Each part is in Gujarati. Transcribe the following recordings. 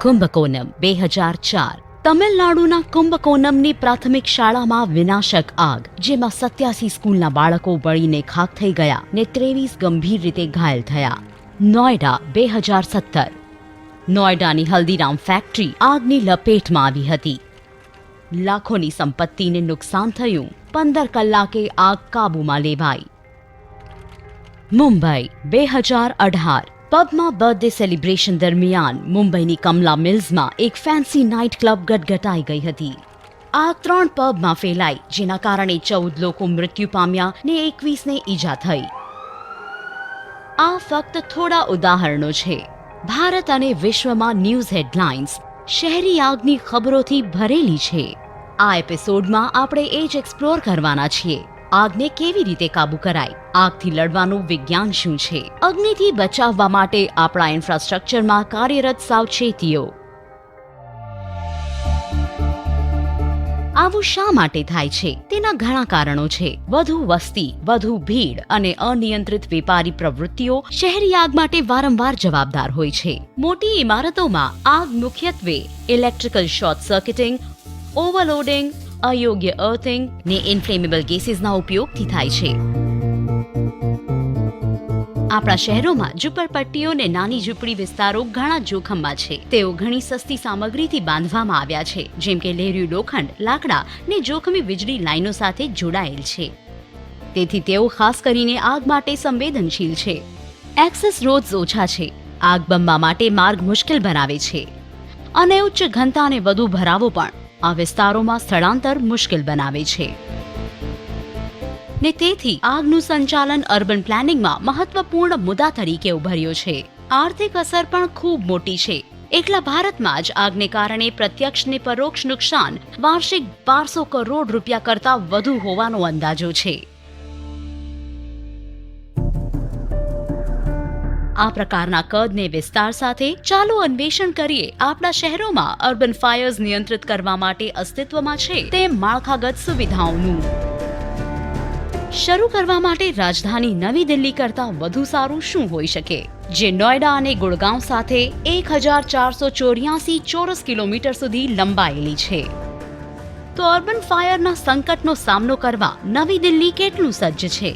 કુંભકોનમ 2004 તમિલનાડુના કુંભકોનમની પ્રાથમિક શાળામાં વિનાશક આગ, જેમાં 87 સ્કૂલના બાળકો બળીને ખાખ થઈ ગયા ને 23 ગંભીર રીતે ઘાયલ થયા. નોઈડા 2017 નોઈડાની હલ્દીરામ ફેક્ટરી આગની લપેટમાં આવી હતી. લાખોની સંપત્તિને નુકસાન થયું. 15 કલાકે આગ કાબૂમાં લેવાઈ. મુંબઈ 2018 પબમાં બર્થડે સેલિબ્રેશન દરમિયાન મુંબઈની કમલા મિલ્સમાં એક ફેન્સી નાઇટ ક્લબ ગટગટાઈ ગઈ હતી. આગ 3 પબમાં ફેલાઈ, જેના કારણે 14 લોકો મૃત્યુ પામ્યા ને 21ને ઈજા થઈ. આ ફક્ત થોડા ઉદાહરણો છે. ભારત અને વિશ્વમાં ન્યૂઝ હેડલાઇન્સ શહેરી આગની ખબરોથી ભરેલી છે. આ એપિસોડમાં આપણે એ જ એક્સપ્લોર કરવાના છીએ. આગને કેવી રીતે કાબૂ કરાય? આગથી લડવાનું વિજ્ઞાન શું છે? અગ્નિથી બચાવવા માટે આપણા ઇન્ફ્રાસ્ટ્રક્ચરમાં કાર્યરત સાવચેતીઓ. આવું શા માટે થાય છે? તેના ઘણા કારણો છે. વધુ વસ્તી, વધુ ભીડ અને અનિયંત્રિત વેપારી પ્રવૃત્તિઓ શહેરી આગ માટે વારંવાર જવાબદાર હોય છે. મોટી ઇમારતોમાં આગ મુખ્યત્વે ઇલેક્ટ્રિકલ શોર્ટ સર્કિટિંગ, ઓવરલોડિંગ, અયોગ્ય અર્થિંગ ને ઇન્ફ્લેમેબલ ગેસીસના ઉપયોગથી થાય છે. આપણા શહેરોમાં ઝૂંપડપટ્ટીઓ ને નાની ઝૂંપડી વિસ્તારો ઘણા જોખમમાં છે. તેઓ ઘણી સસ્તી સામગ્રીથી બાંધવામાં આવ્યા છે, જેમ કે લેરિયું લોખંડ, લાકડા ને જોખમી વીજળી લાઈનો સાથે જોડાયેલ છે. તેથી તેઓ ખાસ કરીને આગ માટે સંવેદનશીલ છે. એક્સેસ રોડ્સ ઓછા છે. આગ બંબા માટે માર્ગ મુશ્કેલ બનાવે છે અને ઉચ્ચ ઘનતા અને વધુ ભરાવો પણ આ વિસ્તારોમાં સ્થળાંતર મુશ્કેલ બનાવે છે. ને તેથી આગનું સંચાલન અર્બન પ્લાનિંગમાં મહત્વપૂર્ણ મુદ્દા તરીકે ઉભર્યો છે. આર્થિક અસર પણ ખૂબ મોટી છે. એકલા ભારતમાં જ આગને કારણે પ્રત્યક્ષ ને પરોક્ષ નુકસાન વાર્ષિક 1200 કરોડ રૂપિયા કરતા વધુ હોવાનો અંદાજો છે. આ પ્રકારના કદ ને વિસ્તાર સાથે ચાલો અન્વેષણ કરીએ આપણા શહેરોમાં અર્બન ફાયર્સ નિયંત્રિત કરવા માટે અસ્તિત્વમાં છે તેમ માળખાગત સુવિધાઓનું. શરૂ કરવા માટે રાજધાની નવી દિલ્હી કરતાં વધુ સારું શું હોઈ શકે, જે નોઈડા અને ગુડગાંવ સાથે 1484 ચોરસ કિલોમીટર સુધી લંબાયેલી છે? તો અર્બન ફાયરના સંકટનો સામનો કરવા નવી દિલ્હી કેટલું સજ્જ છે?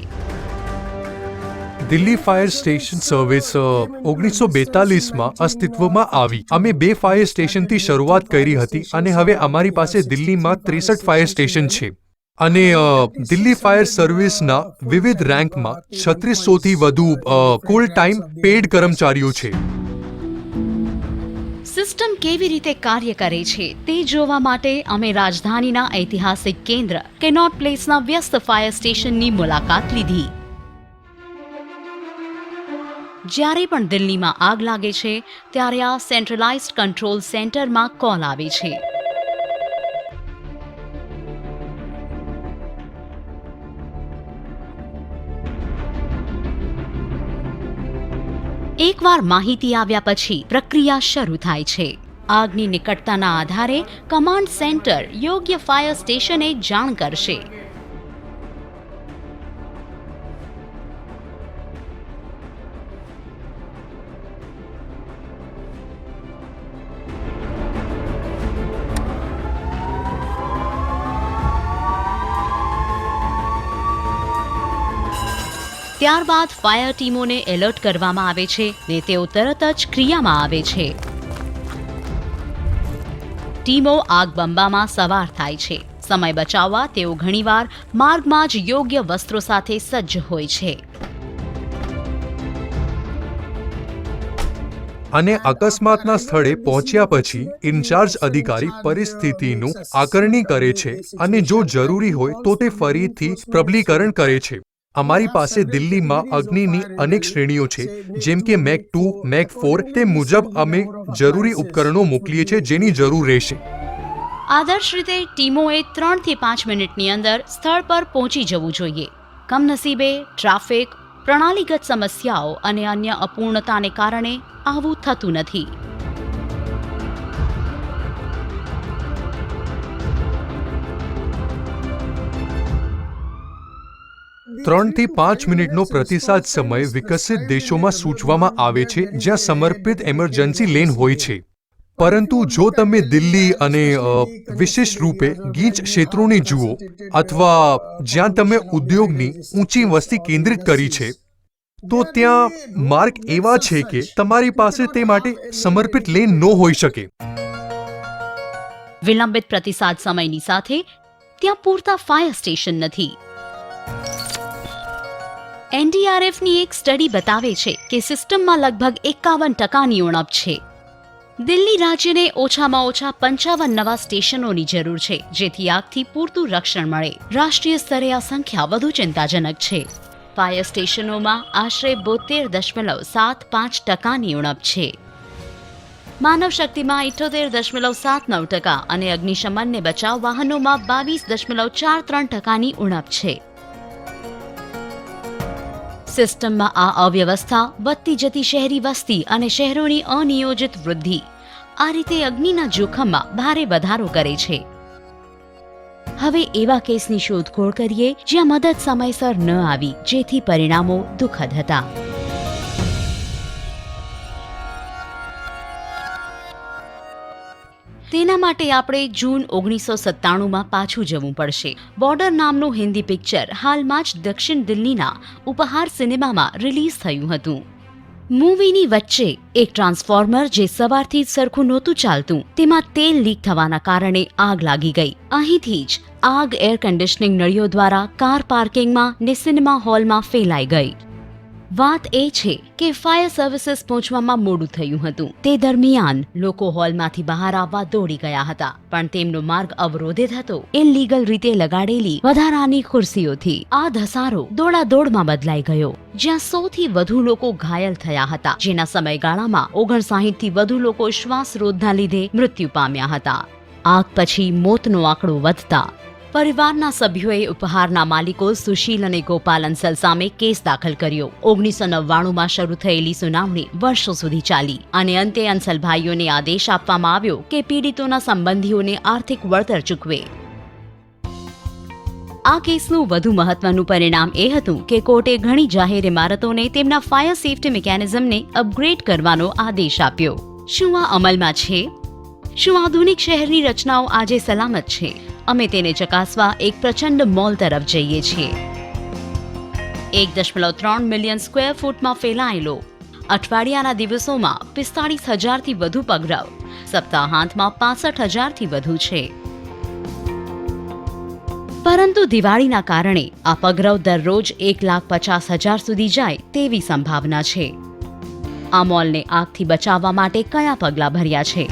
દિલ્હી ફાયર સ્ટેશન સર્વિસ 1942માં અસ્તિત્વમાં આવી. અમે 2 ફાયર સ્ટેશનથી શરૂઆત કરી હતી અને હવે અમારી પાસે દિલ્હીમાં 63 ફાયર સ્ટેશન છે. અને દિલ્હી ફાયર સર્વિસના વિવિધ રેન્કમાં 3600થી વધુ ફૂલ ટાઈમ પેઇડ કર્મચારીઓ છે. સિસ્ટમ કેવી રીતે કાર્ય કરે છે તે જોવા માટે અમે રાજધાનીના ઐતિહાસિક કેન્દ્ર કેનોટ પ્લેસના વ્યસ્ત ફાયર સ્ટેશનની મુલાકાત લીધી. જ્યારે પણ દિલ્હીમાં આગ લાગે છે ત્યારે આ સેન્ટ્રલાઇઝ્ડ કંટ્રોલ સેન્ટરમાં કોલ આવે છે. એકવાર માહિતી આવ્યા પછી પ્રક્રિયા શરૂ થાય છે. આગની નિકટતાના આધારે કમાન્ડ સેન્ટર યોગ્ય ફાયર સ્ટેશને જાણ કરશે. ત્યારબાદ ફાયર ટીમોને એલર્ટ કરવામાં આવે છે ને તેઓ તરત જ ક્રિયામાં આવે છે. ટીમો આગ બંબામાં સવાર થાય છે. સમય બચાવવા તેઓ ઘણીવાર માર્ગમાં જ યોગ્ય વસ્ત્રો સાથે સજ્જ હોય છે. અને અકસ્માતના સ્થળે પહોંચ્યા પછી ઇન્ચાર્જ અધિકારી પરિસ્થિતિનું આકરણી કરે છે અને જો જરૂરી હોય તો તે ફરીથી પ્રબલીકરણ કરે છે. અમારી પાસે દિલ્હીમાં અગ્નિની અનેક શ્રેણીઓ છે, જેમ કે મેક 2, મેક 4. તે મુજબ અમે જરૂરી ઉપકરણો મોકલીએ છીએ જેની જરૂર રહેશે. આદર્શ રીતે ટીમોએ 3 થી 5 મિનિટની અંદર સ્થળ પર પહોંચી જવું જોઈએ. કમનસીબે ટ્રાફિક, પ્રણાલીગત સમસ્યાઓ અને અન્ય અપૂર્ણતાને કારણે આવું થતું નથી. 3 થી 5 મિનિટનો પ્રતિસાદ સમય વિકસિત દેશોમાં સૂચવવામાં આવે છે જ્યાં સમર્પિત એમરજન્સી લેન હોય છે. પરંતુ જો તમે દિલ્હી અને વિશેષ રૂપે ગીચ ક્ષેત્રોને જુઓ અથવા જ્યાં તમે ઉદ્યોગની ઊંચી વસ્તી કેન્દ્રિત કરી છે, તો ત્યાં માર્ગ એવા છે કે તમારી પાસે તે માટે સમર્પિત લેન ન હોઈ શકે. વિલંબિત પ્રતિસાદ સમયની સાથે ત્યાં પૂરતા ફાયર સ્ટેશન નથી. એનડીઆરએફની એક સ્ટડી બતાવે છે કે સિસ્ટમમાં લગભગ 51% ઉણપ છે. દિલ્હી રાજ્યને ઓછામાં ઓછા 55 નવા સ્ટેશનોની જરૂર છે, જેથી આગથી પૂરતું રક્ષણ મળે. રાષ્ટ્રીય સ્તરે આ સંખ્યા વધુ ચિંતાજનક છે. ફાયર સ્ટેશનોમાં આશરે 72.75% ઉણપ છે. માનવ શક્તિમાં 78.79% અને અગ્નિશમનને બચાવ વાહનોમાં 22.43% ઉણપ છે. સિસ્ટમમાં આ અવ્યવસ્થા, વધતી જતી શહેરી વસ્તી અને શહેરોની અનિયોજિત વૃદ્ધિ આ રીતે અગ્નિના જોખમમાં ભારે વધારો કરે છે. હવે એવા કેસની શોધખોળ કરીએ જ્યાં મદદ સમયસર ન આવી, જેથી પરિણામો દુઃખદ હતા. તેના માટે આપણે જૂન 1997માં પાછું જવું પડશે. બોર્ડર નામનું હિન્દી પિક્ચર હાલમાં જ દક્ષિણ દિલ્હીના ઉપહાર સિનેમામાં રિલીઝ થયું હતું. મૂવીની વચ્ચે એક ટ્રાન્સફોર્મર જે સવારથી જ સરખું નહોતું ચાલતું, તેમાં તેલ લીક થવાના કારણે આગ લાગી ગઈ. અહીંથી જ આગ એર કન્ડિશનિંગ નળીઓ દ્વારા કાર પાર્કિંગમાં ને સિનેમા હોલમાં ફેલાઈ ગઈ. વાત એ છે કે ફાયર સર્વિસીસ પહોંચવામાં મોડું થયું હતું. તે દરમિયાન લોકો હોલમાંથી બહાર આવવા દોડી ગયા હતા, પણ તેમનો માર્ગ અવરોધિત હતો ઇલીગલ રીતે લગાડેલી વધારાની ખુરશીઓથી. આ ધસારો દોડાદોડમાં બદલાઈ ગયો, જ્યાં 100થી વધુ લોકો ઘાયલ થયા હતા, જેના સમયગાળામાં 59થી વધુ લોકો શ્વાસરોધના લીધે મૃત્યુ પામ્યા હતા. આગ પછી મોતનો આંકડો વધતા પરિવારના સભ્યોએ ઉપહારના માલિકો સુશીલ અને ગોપાલ અંસલ સામે કેસ દાખલ કર્યો. 1999માં શરૂ થયેલી સુનાવણી વર્ષો સુધી ચાલી અને અંતે અંસલભાઈઓને આદેશ આપવામાં આવ્યો કે પીડિતોના સંબંધીઓને આર્થિક વળતર ચૂકવે. આ કેસનું વધુ મહત્વનું પરિણામ એ હતું કે કોર્ટે ઘણી જાહેર ઇમારતોને તેમના ફાયર સેફ્ટી મિકેનિઝમને અપગ્રેડ કરવાનો આદેશ આપ્યો. શું આ અમલમાં છે? શું આધુનિક શહેરની રચનાઓ આજે સલામત છે? અમે તેને ચકાસવા એક પ્રચંડ મોલ તરફ જઈએ છીએ. 1.3 મિલિયન સ્ક્વેર ફૂટમાં ફેલાયેલો, અઠવાડિયાના દિવસોમાં 45,000થી વધુ પગરવ, સપ્તાહાંતમાં 65,000થી વધુ છે. પરંતુ દિવાળીના કારણે આ પગરવ દરરોજ 1,50,000 સુધી જાય તેવી સંભાવના છે. આ મોલને આગથી બચાવવા માટે કયા પગલાં ભર્યા છે?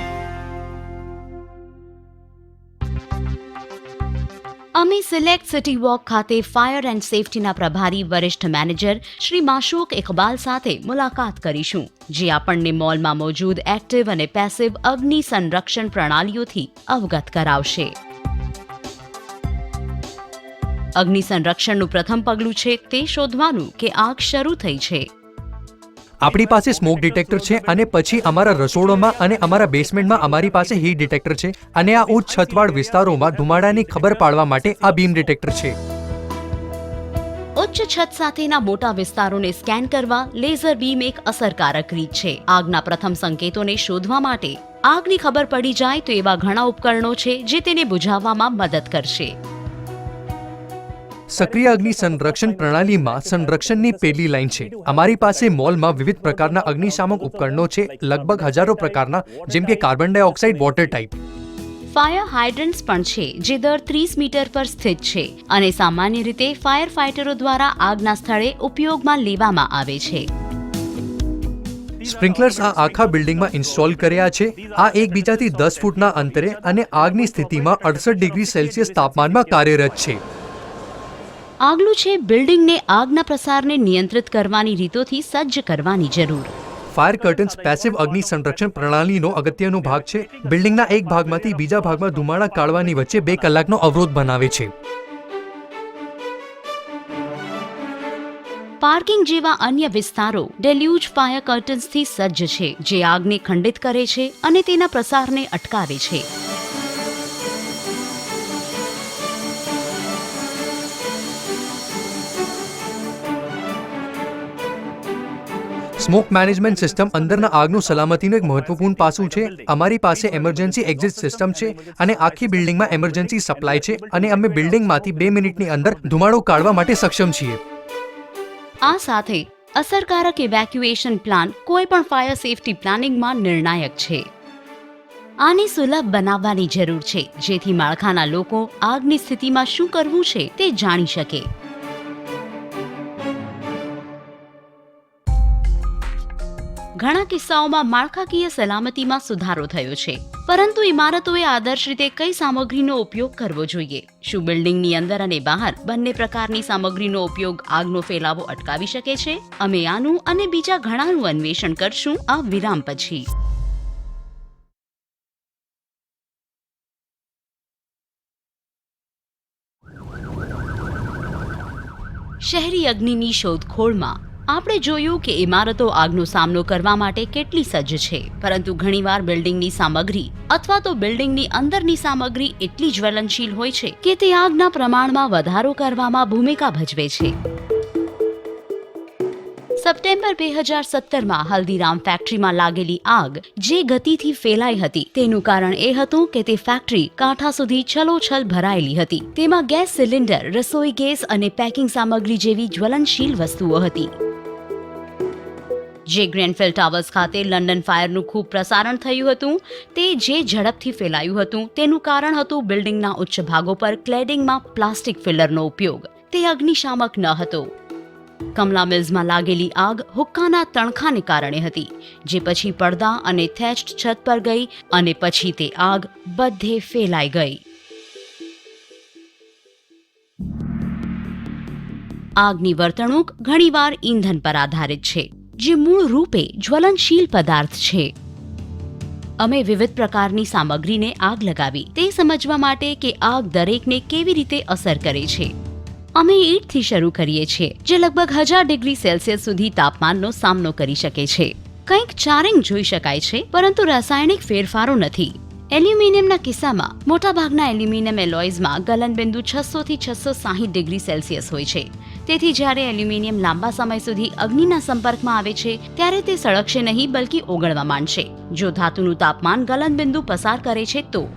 અમે સિલેક્ટ સિટી વોક ખાતે ફાયર એન્ડ સેફટીના પ્રભારી વરિષ્ઠ મેનેજર શ્રી માશૂક ઇકબાલ સાથે મુલાકાત કરીશું, જે આપણને મોલમાં મોજૂદ એક્ટિવ અને પેસિવ અગ્નિ સંરક્ષણ પ્રણાલીઓથી અવગત કરાવશે. અગ્નિ સંરક્ષણનું પ્રથમ પગલું છે તે શોધવાનું કે આગ શરૂ થઈ છે. આપણી પાસે સ્મોક ડિટેક્ટર છે અને પછી અમારા રસોડામાં અને અમારા બેસમેન્ટમાં અમારી પાસે હીટ ડિટેક્ટર છે અને આ ઉચ્ચ છતવાળ વિસ્તારોમાં ધુમાડાની ખબર પાડવા માટે આ બીમ ડિટેક્ટર છે. ઉચ્ચ છત સાથેના મોટા વિસ્તારોને સ્કેન કરવા લેઝર બીમ એક અસરકારક રીત છે. આગના પ્રથમ સંકેતોને શોધવા માટે આગની ખબર પડી જાય તો એવા ઘણા ઉપકરણો છે જે તેને બુઝાવવામાં મદદ કરશે. સક્રિય અગ્નિ સંરક્ષણ પ્રણાલીમાં સંરક્ષણની પહેલી લાઇન છે. અમારી પાસે મોલમાં વિવિધ પ્રકારના અગ્નિશામક ઉપકરણો છે, લગભગ હજારો પ્રકારના, જેમ કે carbon dioxide water type. Fire hydrants પણ છે જે દર 30 મીટર પર સ્થિત છે અને સામાન્ય રીતે ફાયર ફાઇટરો દ્વારા આગના સ્થળે ઉપયોગમાં લેવામાં આવે છે. સ્પ્રિંકલર્સ આ આખા બિલ્ડિંગમાં ઇન્સ્ટોલ કર્યા છે. આ એકબીજાથી 10 ફૂટના અંતરે અને આગની સ્થિતિમાં 68 ડિગ્રી સેલ્સિયસ તાપમાનમાં કાર્યરત છે. આગલું છે બિલ્ડિંગને આગના પ્રસારને નિયંત્રિત કરવાની રીતોથી સજ્જ કરવાની જરૂર. ફાયર કર્ટન્સ પેસિવ અગ્નિ સંરક્ષણ પ્રણાલીનો અગત્યનો ભાગ છે. બિલ્ડિંગના એક ભાગમાંથી બીજા ભાગમાં ધુમાડા કાઢવાની વચ્ચે 2 કલાકનો અવરોધ બનાવે છે. પાર્કિંગ જેવા અન્ય વિસ્તારો ડેલ્યુજ ફાયર કર્ટન્સથી સજ્જ છે, જે આગને ખંડિત કરે છે અને તેના પ્રસારને અટકાવે છે. સ્મોક મેનેજમેન્ટ સિસ્ટમ અંદરના આગનું સલામતીનું એક મહત્વપૂર્ણ પાસું છે. અમારી પાસે એમરજન્સી એક્ઝિટ સિસ્ટમ છે અને આખી બિલ્ડિંગમાં એમરજન્સી સપ્લાય છે અને અમે બિલ્ડિંગમાંથી 2 મિનિટની અંદર ધુમાડો કાઢવા માટે સક્ષમ છીએ. આ સાથે અસરકારક ઇવેક્યુએશન પ્લાન કોઈ પણ ફાયર સેફટી પ્લાનિંગમાં નિર્ણાયક છે. આને સુલભ બનાવવાની જરૂર છે જેથી માળખાના લોકો આગની સ્થિતિમાં શું કરવું છે તે જાણી શકે. ઘણા કિસ્સાઓમાં માળખાકીય સલામતીમાં સુધારો થયો છે, પરંતુ ઇમારતોએ આદર્શ રીતે કઈ સામગ્રીનો ઉપયોગ કરવો જોઈએ? શું બિલ્ડિંગની અંદર અને બહાર બંને પ્રકારની સામગ્રીનો ઉપયોગ આગનો ફેલાવો અટકાવી શકે છે? અમે આનું અને બીજા ઘણાનું અન્વેષણ કરશું આ વિરામ પછી. શહેરી અગ્નિની શોધખોળમાં આપણે જોયું કે ઇમારતો આગનો સામનો કરવા માટે કેટલી સજ્જ છે, પરંતુ ઘણીવાર બિલ્ડિંગની સામગ્રી અથવા તો બિલ્ડિંગની અંદરની સામગ્રી એટલી જ્વલનશીલ હોય છે કે તે આગના પ્રમાણમાં વધારો કરવામાં ભૂમિકા ભજવે છે. સપ્ટેમ્બર 2017માં હલ્દીરામ ફેક્ટરીમાં લાગેલી આગ જે ગતિથી ફેલાઈ હતી તેનું કારણ એ હતું કે તે ફેક્ટરી કાંઠા સુધી છલોછલ ભરાયેલી હતી. તેમાં ગેસ સિલિન્ડર, રસોઈ ગેસ અને પેકિંગ સામગ્રી જેવી જ્વલનશીલ વસ્તુઓ હતી. જે ગ્રેનફેલ ટાવર્સ ખાતે લંડન ફાયરનું ખૂબ પ્રસારણ થયું હતું તે જે ઝડપથી ફેલાયું હતું તેનું કારણ હતું બિલ્ડિંગના ઉચ્ચ ભાગો પર ક્લેડિંગમાં પ્લાસ્ટિક ફિલરનો ઉપયોગ. તે અગ્નિશામક ન હતો. કમલા મિલ્સમાં લાગેલી આગ હુક્કાના તણખાને કારણે હતી, જે પછી પડદા અને થેચ્ડ છત પર ગઈ અને પછી તે આગ બધે ફેલાઈ ગઈ. આગની વર્તણૂક ઘણીવાર ઈંધણ પર આધારિત છે, જે મૂળ રૂપે જ્વલનશીલ પદાર્થ છે. અમે વિવિધ પ્રકારની સામગ્રીને આગ લગાવી તે સમજવા માટે કે આગ દરેકને કેવી રીતે અસર કરે છે. અમે ઈંટથી શરૂ કરીએ છીએ, જે લગભગ 1000 ડિગ્રી સેલ્સિયસ સુધી તાપમાનનો સામનો કરી શકે છે. કંઈક ચારિંગ જોઈ શકાય છે, પરંતુ રાસાયણિક ફેરફારો નથી. એલ્યુમિનિયમના કિસ્સામાં મોટાભાગના એલ્યુમિનિયમ એલોય્સમાં ગલનબિંદુ 600 થી 660 ડિગ્રી સેલ્સિયસ હોય છે. તેથી જ્યારે એલ્યુમિનિયમ લાંબા સમય સુધી અગ્નિના સંપર્કમાં આવે છે ત્યારે તે સળગશે નહીં, બલ્કિ ઓગળવા માંડશે. જો ધાતુનું તાપમાન ગલનબિંદુ પસાર કરે છે તો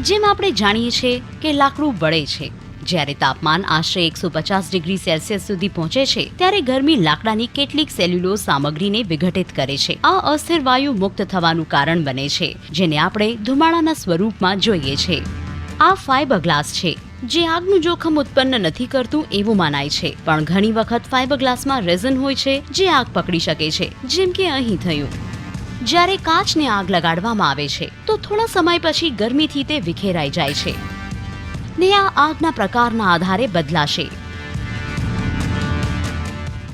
જેમ આપણે જાણીએ છીએ કે લાકડું બળે છે. જ્યારે તાપમાન આશરે 150 ડિગ્રી સેલ્સિયસ સુધી પહોંચે છે ત્યારે ગરમી લાકડાની કેટલીક સેલ્યુલોઝ સામગ્રીને વિઘટિત કરે છે. આ અસ્થિર વાયુ મુક્ત થવાનું કારણ બને છે, જેને આપણે ધુમાડાના સ્વરૂપમાં જોઈએ છે. આ ફાઇબર ગ્લાસ છે, જે આગનું જોખમ ઉત્પન્ન નથી કરતું એવું મનાય છે, પણ ઘણી વખત ફાઇબર ગ્લાસમાં રેઝન હોય છે જે આગ પકડી શકે છે, જેમ કે અહીં થયું. જ્યારે કાચને આગ લગાડવામાં આવે છે તો થોડા સમય પછી ગરમીથી તે વિખેરાઈ જાય છે ને આ આગના પ્રકારના આધારે બદલાશે.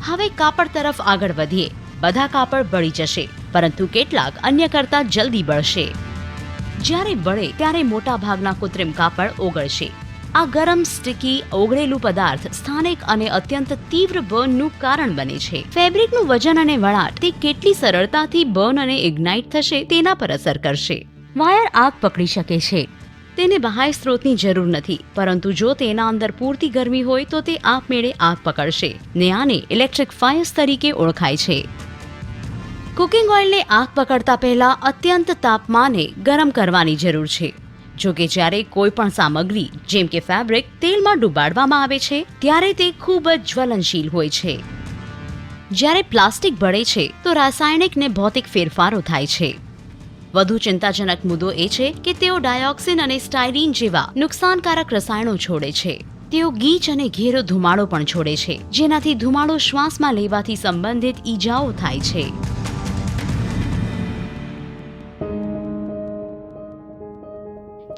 હવે કાપડ તરફ આગળ વધીએ. બધા કાપડ બળી જશે, પરંતુ કેટલાક અન્ય કરતા જલ્દી બળશે. જ્યારે બળે ત્યારે મોટા ભાગના કૃત્રિમ કાપડ ઓગળશે. આ ગરમ, સ્ટિકી, ઓગળેલું પદાર્થ સ્થાનિક અને અત્યંત તીવ્ર બર્નનું કારણ બને છે. ફેબ્રિકનું વજન અને વળાટ તે કેટલી સરળતાથી બર્ન અને ઇગ્નાઇટ થશે તેના પર અસર કરશે. વાયર આગ પકડી શકે છે. તેને બાહ્ય સ્ત્રોતની જરૂર નથી, પરંતુ જો તેના અંદર પૂરતી ગરમી હોય તો તે આપમેળે આગ પકડશે ને આને ઇલેક્ટ્રિક ફાયર્સ તરીકે ઓળખાય છે. કુકિંગ ઓઇલને આગ પકડતા પહેલા અત્યંત તાપમાને ગરમ કરવાની જરૂર છે. જો કે જ્યારે કોઈ પણ સામગ્રી જેમ કે ફેબ્રિક તેલમાં ડુબાડવામાં આવે છે ત્યારે તે ખૂબ જ જ્વલનશીલ હોય છે. જ્યારે પ્લાસ્ટિક બળે છે તો રાસાયણિક ને ભૌતિક ફેરફારો થાય છે. વધુ ચિંતાજનક મુદ્દો એ છે કે તેઓ ડાયોક્સિન અને સ્ટાયરીન જેવા નુકસાનકારક રસાયણો છોડે છે. તેઓ ગીચ અને ઘેરો ધુમાડો પણ છોડે છે, જેનાથી ધુમાડો શ્વાસમાં લેવાથી સંબંધિત ઈજાઓ થાય છે.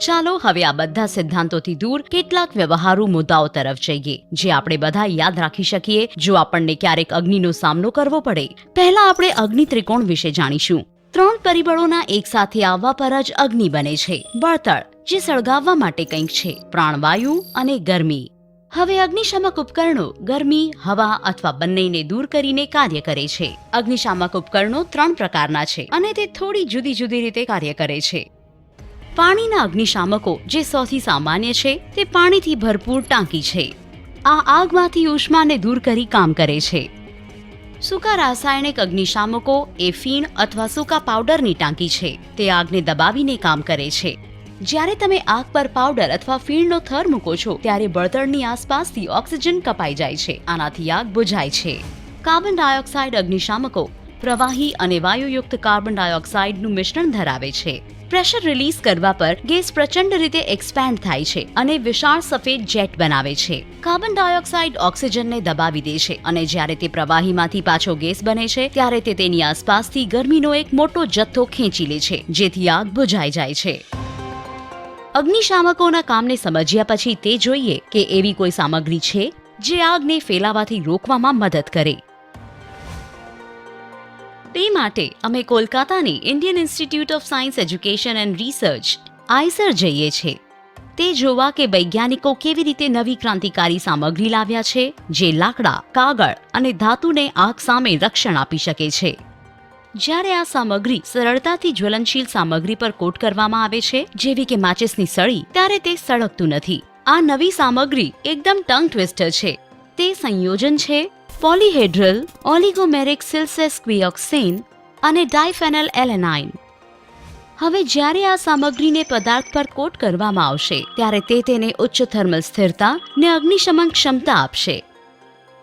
ચાલો હવે આ બધા સિદ્ધાંતોથી દૂર કેટલાક વ્યવહારુ મુદ્દાઓ તરફ જઈએ, જે આપણે બધા યાદ રાખી શકીએ જો આપણને ક્યારેક અગ્નિનો સામનો કરવો પડે. પહેલા આપણે અગ્નિ ત્રિકોણ વિશે જાણીશું. 3 પરિબળોના એકસાથે આવવા પર જ અગ્નિ બને છે. બળતણ, જે સળગાવવા માટે કંઈક છે, પ્રાણવાયુ અને ગરમી. હવે અગ્નિશામક ઉપકરણો ગરમી, હવા અથવા બંનેને દૂર કરીને કાર્ય કરે છે. અગ્નિશામક ઉપકરણો 3 પ્રકારના છે અને તે થોડી જુદી જુદી રીતે કાર્ય કરે છે. પાણીના અગ્નિશામકો, જે સૌથી સામાન્ય છે, તે પાણીથી ભરપૂર ટાંકી છે. આ આગમાંથી ઉષ્માને દૂર કરી કામ કરે છે. સૂકા રાસાયણિક અગ્નિશામકો એ ફીણ અથવા સૂકા પાવડરની ટાંકી છે. તે આગને દબાવીને કામ કરે છે. જ્યારે તમે આગ પર પાવડર અથવા ફીણનો થર મૂકો છો ત્યારે બળતણની આસપાસથી ઓક્સિજન કપાઈ જાય છે. આનાથી આગ બુઝાય છે. કાર્બન ડાયોક્સાઇડ અગ્નિશામકો પ્રવાહી અને વાયુયુક્ત કાર્બન ડાયોક્સાઇડનું મિશ્રણ ધરાવે છે. પ્રેશર રિલીઝ કરવા પર ગેસ પ્રચંડ રીતે એક્સપેન્ડ થાય છે અને વિશાળ સફેદ જેટ બનાવે છે. કાર્બન ડાયોક્સાઇડ ઓક્સિજનને દબાવી દે છે અને જ્યારે તે પ્રવાહીમાંથી પાછો ગેસ બને છે ત્યારે તે તેની આસપાસથી ગરમીનો એક મોટો જથ્થો ખેંચી લે છે, જેથી આગ બુઝાઈ જાય છે. અગ્નિશામકોના કામને સમજ્યા પછી તે જોઈએ કે એવી કોઈ સામગ્રી છે જે આગને ફેલાવાથી રોકવામાં મદદ કરે. તે માટે અમે કોલકાતાની Indian Institute of Science Education and Research IISER જઈએ છીએ. તે જોવા કે વૈજ્ઞાનિકો કેવી રીતે નવી ક્રાંતિકારી સામગ્રી લાવ્યા છે જે લાકડા, કાગળ અને ધાતુને આગ સામે રક્ષણ આપી શકે છે. જ્યારે આ સામગ્રી સરળતાથી જ્વલનશીલ સામગ્રી પર કોટ કરવામાં આવે છે, જેવી કે માચિસની સળી, ત્યારે તે સળગતું નથી. આ નવી સામગ્રી એકદમ ટંગ ટ્વિસ્ટર છે. તે સંયોજન છે પોલીહેડ્રલ ઓલિગોમેરિક સિલ્સેસ્ક્વિઓક્સેન અને ડાયફેનલ એલેનાઇન. હવે જ્યારે આ સામગ્રીને પદાર્થ પર કોટ કરવામાં આવશે ત્યારે તે તેને ઉચ્ચ થર્મલ સ્થિરતા ને અગ્નિશમન ક્ષમતા આપશે.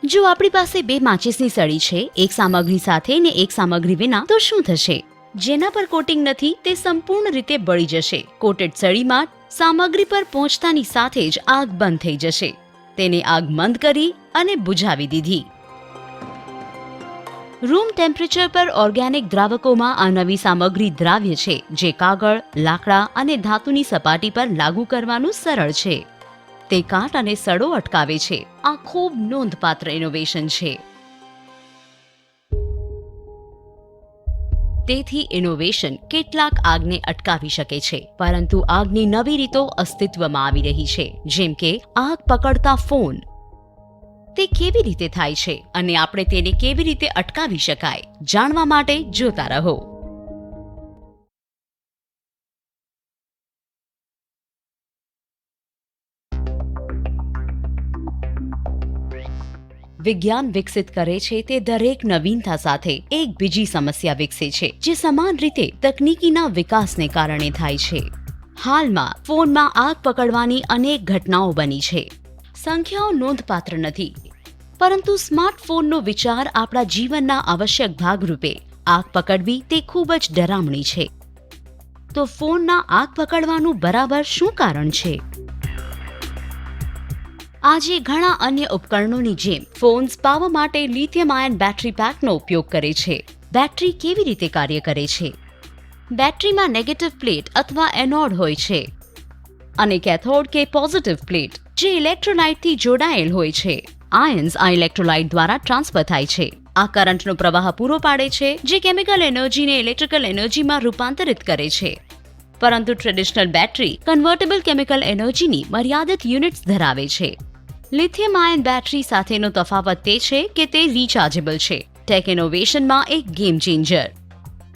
જો આપણી પાસે બે માચિસની સળી છે, એક સામગ્રી સાથે ને એક સામગ્રી વિના, તો શું થશે? જેના પર કોટિંગ નથી તે સંપૂર્ણ રીતે બળી જશે. કોટેડ સળીમાં સામગ્રી પર પહોંચતાની સાથે જ આગ બંધ થઈ જશે. તેને આગ મંદ કરી અને બુઝાવી દીધી. રૂમ ટેમ્પરેચર પર ઓર્ગેનિક દ્રાવકોમાં આ નવી સામગ્રી દ્રાવ્ય છે જે કાગળ, લાકડા અને ધાતુની સપાટી પર લાગુ કરવાનું સરળ છે. તે કાટ અને સડો અટકાવે છે. આ ખૂબ નોંધપાત્ર ઇનોવેશન છે. તેથી ઇનોવેશન કેટલાક આગને અટકાવી શકે છે, પરંતુ આગની નવી રીતો અસ્તિત્વમાં આવી રહી છે, જેમ કે આગ પકડતા ફોન. તે કેવી રીતે થાય છે અને આપણે તેને કેવી રીતે અટકાવી શકાય? જાણવા માટે જોતા રહો. વિજ્ઞાન વિકસિત કરે છે તે દરેક નવીનતા સાથે એક બીજી સમસ્યા વિકસે છે, જે સમાન રીતે તકનીકીના વિકાસને કારણે થાય છે. હાલમાં ફોનમાં આગ પકડવાની અનેક ઘટનાઓ બની છે. સંખ્યાઓ નોંધપાત્ર નથી, પરંતુ સ્માર્ટફોનનો વિચાર આપણા જીવનના આવશ્યક ભાગરૂપે આગ પકડવી તે ખૂબ જ ડરામણી છે. તો ફોનના આગ પકડવાનું બરાબર શું કારણ છે? આજે ઘણા અન્ય ઉપકરણોની જેમ ફોન્સ પાવર માટે લિથિયમ આયન બેટરી પેકનો ઉપયોગ કરે છે. બેટરી કેવી રીતે કાર્ય કરે છે? બેટરીમાં નેગેટિવ પ્લેટ અથવા એનોડ હોય છે અને કેથોડ કે પોઝિટિવ પ્લેટ જે ઇલેક્ટ્રોલાઇટથી જોડાયેલ હોય છે. આયન્સ આ ઇલેક્ટ્રોલાઇટ દ્વારા ટ્રાન્સફર થાય છે. આ કરંટનો પ્રવાહ પૂરો પાડે છે જે કેમિકલ એનર્જીને ઇલેક્ટ્રિકલ એનર્જીમાં રૂપાંતરિત કરે છે. પરંતુ ટ્રેડિશનલ બેટરી કન્વર્ટેબલ કેમિકલ એનર્જીની મર્યાદિત યુનિટ્સ ધરાવે છે. લિથિયમ આયન બેટરી સાથેનો તફાવત તે છે કે તે રિચાર્જેબલ છે. ટેક ઇનોવેશનમાં એક ગેમ ચેન્જર.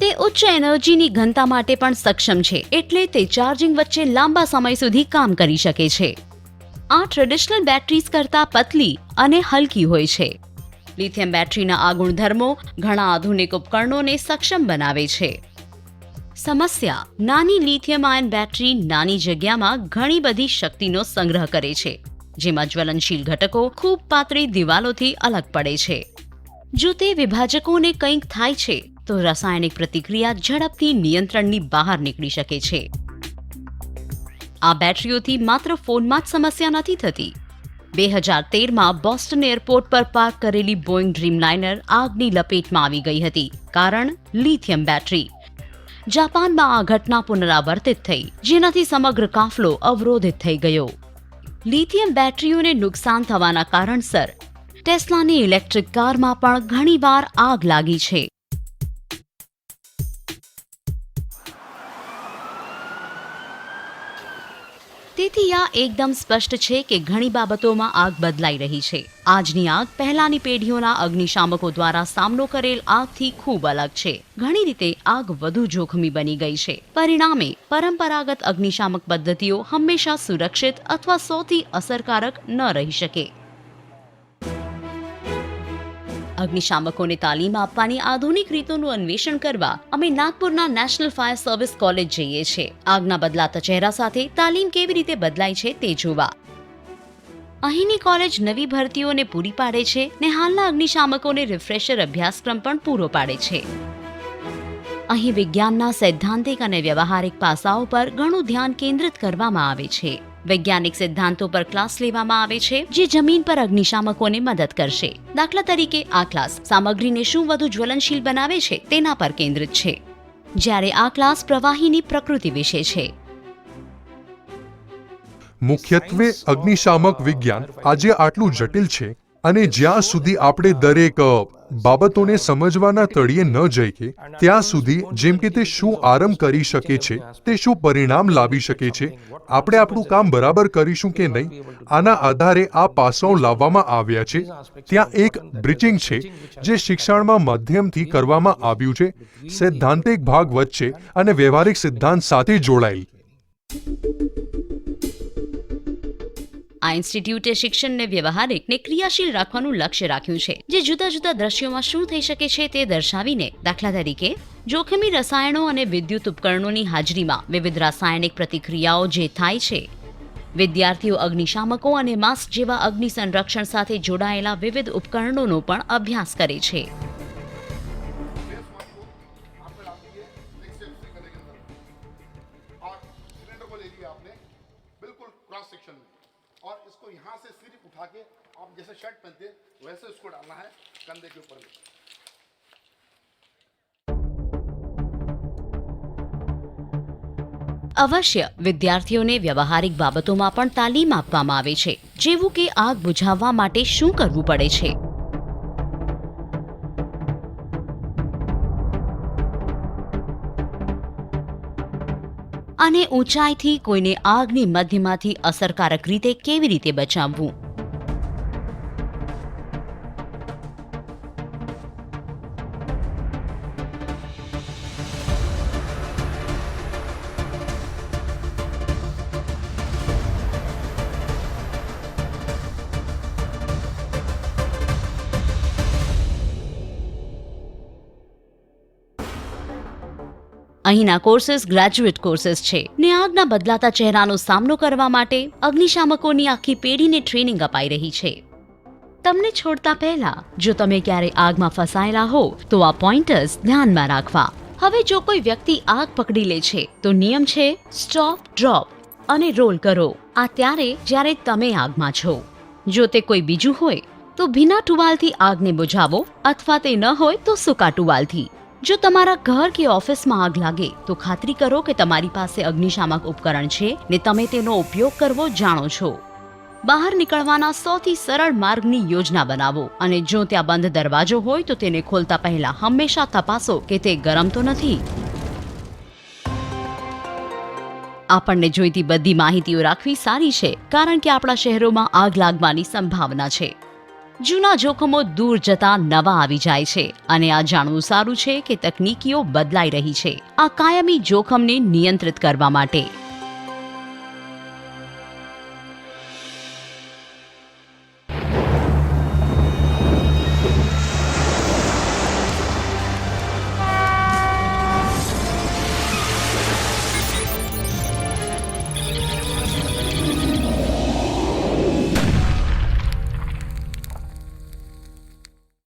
તે ઉચ્ચ એનર્જીની ઘનતા માટે પણ સક્ષમ છે, એટલે તે ચાર્જિંગ વચ્ચે લાંબા સમય સુધી કામ કરી શકે છે. આ ટ્રેડિશનલ બેટરીઝ કરતાં પતલી અને હલકી હોય છે. લિથિયમ બેટરીના આ ગુણધર્મો ઘણા આધુનિક ઉપકરણોને સક્ષમ બનાવે છે. સમસ્યા: નાની લિથિયમ આયન બેટરી નાની જગ્યામાં ઘણી બધી શક્તિનો સંગ્રહ કરે છે, જેમાં જ્વલનશીલ ઘટકો ખૂબ પાતળી દિવાલોથી અલગ પડે છે. જો તે વિભાજકોને કંઈક થાય છે તો રાસાયણિક પ્રતિક્રિયા ઝડપથી નિયંત્રણની બહાર નીકળી શકે છે. આ બેટરીઓથી માત્ર ફોનમાં જ સમસ્યા નથી થતી. 2013માં બોસ્ટન એરપોર્ટ પર પાર્ક કરેલી બોઇંગ ડ્રીમલાઇનર આગની લપેટમાં આવી ગઈ હતી. કારણ લિથિયમ બેટરી. જાપાનમાં આ ઘટના પુનરાવર્તિત થઈ, જેનાથી સમગ્ર કાફલો અવરોધિત થઈ ગયો. લિથિયમ બેટરીઓને નુકસાન થવાના કારણસર ટેસ્લાની ઇલેક્ટ્રિક કારમાં પણ ઘણીવાર આગ લાગી છે. તેથી આ એકદમ સ્પષ્ટ છે કે ઘણી બાબતોમાં આગ બદલાઈ રહી છે. આજની આગ પહેલાની પેઢીઓના અગ્નિશામકો દ્વારા સામનો કરેલ આગથી ખૂબ અલગ છે. ઘણી રીતે આગ વધુ જોખમી બની ગઈ છે. પરિણામે પરંપરાગત અગ્નિશામક પદ્ધતિઓ હંમેશા સુરક્ષિત અથવા સૌથી અસરકારક ન રહી શકે. અગ્નિશામકોને તાલીમ આપવાની આધુનિક રીતોનું અન્વેષણ કરવા અમે નાગપુરના નેશનલ ફાયર સર્વિસ કોલેજ જઈએ છીએ આગના બદલાતા ચહેરા સાથે તાલીમ કેવી રીતે બદલાય છે તે જોવા. અહીંની કોલેજ નવી ભરતીઓને પૂરી પાડે છે ને હાલના અગ્નિશામકોને રિફ્રેશર અભ્યાસક્રમ પણ પૂરો પાડે છે. અહીં વિજ્ઞાનના સૈદ્ધાંતિક અને વ્યવહારિક પાસાઓ પર ઘણું ધ્યાન કેન્દ્રિત કરવામાં આવે છે. વૈજ્ઞાનિક સિદ્ધાંતો પર ક્લાસ લેવામાં આવે છે જે જમીન પર અગ્નિશામકોને મદદ કરશે. દાખલા તરીકે આ ક્લાસ સામગ્રીને શું વધુ જ્વલનશીલ બનાવે છે તેના પર કેન્દ્રિત છે, જ્યારે આ ક્લાસ પ્રવાહીની પ્રકૃતિ વિશે છે. મુખ્યત્વે અગ્નિશામક વિજ્ઞાન આજે આટલું જટિલ છે અને જ્યાં સુધી આપણે દરેક બાબતોને સમજવાના તળિયે ન જઈએ ત્યાં સુધી, જેમ કે તે શું આરંભ કરી શકે છે, તે શું પરિણામ લાવી શકે છે, આપણે આપણું કામ બરાબર કરીશું કે નહીં, આના આધારે આ પાસાઓ લાવવામાં આવ્યા છે. ત્યાં એક બ્રિજિંગ છે જે શિક્ષણમાં માધ્યમથી કરવામાં આવ્યું છે, સૈદ્ધાંતિક ભાગ વચ્ચે અને વ્યવહારિક સિદ્ધાંત સાથે જોડાયેલ. આ ઇન્સ્ટિટ્યૂટે શિક્ષણને વ્યવહારિક ને ક્રિયાશીલ રાખવાનું લક્ષ્ય રાખ્યું છે, જે જુદા જુદા દ્રશ્યોમાં શું થઈ શકે છે તે દર્શાવીને, દાખલા તરીકે જોખમી રસાયણો અને વિદ્યુત ઉપકરણોની હાજરીમાં વિવિધ રાસાયણિક પ્રતિક્રિયાઓ જે થાય છે. વિદ્યાર્થીઓ અગ્નિશામકો અને માસ્ક જેવા અગ્નિ સંરક્ષણ સાથે જોડાયેલા વિવિધ ઉપકરણોનો પણ અભ્યાસ કરે છે. और इसको यहाँ से सिर्फ उठा के आप जैसे शर्ट पहनते हैं वैसे उसको डालना है कंधे के ऊपर में. અવશ્ય વિદ્યાર્થીઓને વ્યવહારિક બાબતોમાં પણ તાલીમ આપવામાં આવે છે, જેવું કે આગ બુઝાવવા માટે શું કરવું પડે છે. અને ઊંચાઈથી કોઈને આગની મધ્યમાંથી અસરકારક રીતે કેવી રીતે બચાવવું. અહીંના કોર્सेस ગ્રેજ્યુએટ કોર્सेस છે ને આગના બદલાતા ચહેરાનો સામનો કરવા માટે અગ્નિશામકોની આખી પેઢીને ટ્રેનિંગ અપાઈ રહી છે. તમને છોડતા પહેલા જો તમે ક્યારે આગમાં ફસાયેલા હો તો આ પોઈન્ટર્સ ધ્યાનમાં રાખવા. હવે જો કોઈ વ્યક્તિ આગ પકડી લે છે તો નિયમ છે સ્ટોપ, ડ્રોપ અને રોલ કરો. આ ત્યારે જ્યારે તમે આગમાં છો. જો તે કોઈ બીજું હોય તો ભીના ટુવાલથી આગને બુઝાવો અથવા તે ન હોય તો સૂકા ટુવાલથી. જો તમારા ઘર કે ઓફિસમાં આગ લાગે તો ખાતરી કરો કે તમારી પાસે અગ્નિશામક ઉપકરણ છે ને તમે તેનો ઉપયોગ કરવો જાણો છો. બહાર નીકળવાના સૌથી સરળ માર્ગની યોજના બનાવો અને જો ત્યાં બંધ દરવાજો હોય તો તેને ખોલતા પહેલા હંમેશા તપાસો કે તે ગરમ તો નથી. આપણને જોઈતી બધી માહિતીઓ રાખવી સારી છે, કારણ કે આપણા શહેરોમાં આગ લાગવાની સંભાવના છે. જૂના જોખમો દૂર જતા નવા આવી જાય છે અને આ જાણવું સારું છે કે તકનીકીઓ બદલાઈ રહી છે આ કાયમી જોખમને નિયંત્રિત કરવા માટે.